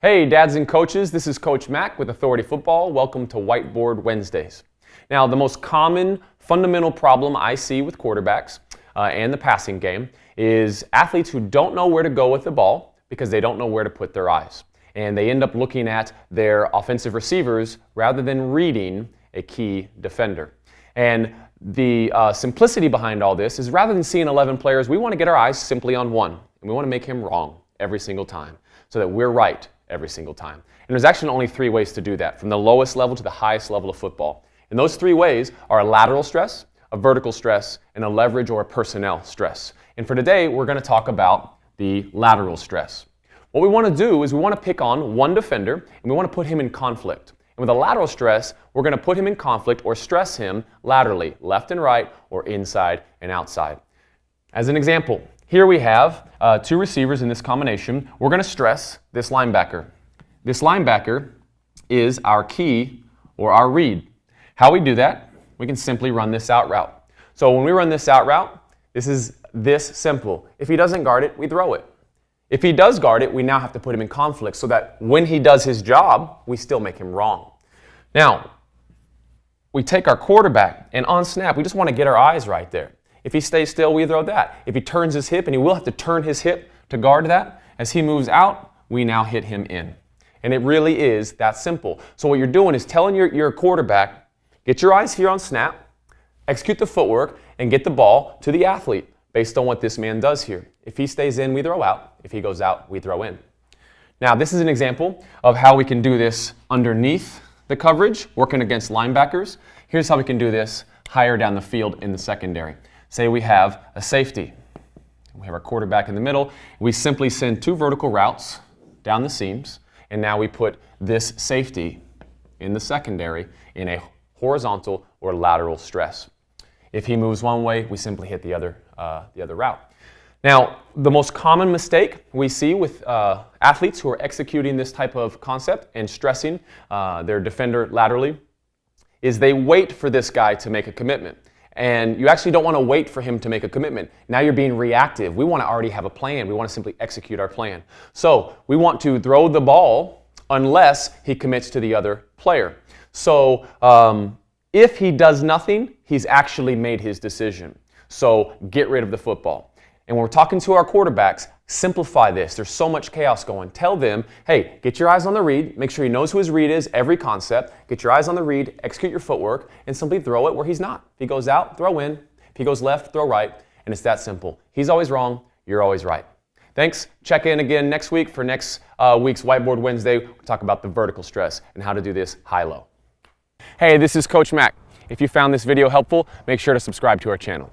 Hey dads and coaches, this is Coach Mac with Authority Football. Welcome to Whiteboard Wednesdays. Now the most common fundamental problem I see with quarterbacks and the passing game is athletes who don't know where to go with the ball because they don't know where to put their eyes. And they end up looking at their offensive receivers rather than reading a key defender. And the simplicity behind all this is rather than seeing 11 players, we want to get our eyes simply on one. And we want to make him wrong every single time so that we're right every single time. And there's actually only three ways to do that, from the lowest level to the highest level of football. And those three ways are a lateral stress, a vertical stress, and a leverage or a personnel stress. And for today, we're going to talk about the lateral stress. What we want to do is we want to pick on one defender, and we want to put him in conflict. And with a lateral stress, we're going to put him in conflict or stress him laterally, left and right, or inside and outside. As an example, here we have two receivers in this combination. We're going to stress this linebacker. This linebacker is our key or our read. How we do that? We can simply run this out route. So when we run this out route, this is this simple. If he doesn't guard it, we throw it. If he does guard it, we now have to put him in conflict so that when he does his job, we still make him wrong. Now, we take our quarterback, and on snap, we just want to get our eyes right there. If he stays still, we throw that. If he turns his hip, and he will have to turn his hip to guard that, as he moves out, we now hit him in. And it really is that simple. So what you're doing is telling your quarterback, get your eyes here on snap, execute the footwork, and get the ball to the athlete based on what this man does here. If he stays in, we throw out. If he goes out, we throw in. Now, this is an example of how we can do this underneath the coverage, working against linebackers. Here's how we can do this higher down the field in the secondary. Say we have a safety. We have our quarterback in the middle. We simply send two vertical routes down the seams, and now we put this safety in the secondary in a horizontal or lateral stress. If he moves one way, we simply hit the other route. Now, the most common mistake we see with athletes who are executing this type of concept and stressing their defender laterally is they wait for this guy to make a commitment. And you actually don't want to wait for him to make a commitment. Now you're being reactive. We want to already have a plan. We want to simply execute our plan. So we want to throw the ball unless he commits to the other player. So if he does nothing, he's actually made his decision. So get rid of the football. And when we're talking to our quarterbacks, simplify this. There's so much chaos going. Tell them, hey, get your eyes on the read. Make sure he knows who his read is, every concept. Get your eyes on the read, execute your footwork, and simply throw it where he's not. If he goes out, throw in. If he goes left, throw right. And it's that simple. He's always wrong. You're always right. Thanks. Check in again next week for next week's Whiteboard Wednesday. We'll talk about the vertical stress and how to do this high-low. Hey, this is Coach Mac. If you found this video helpful, make sure to subscribe to our channel.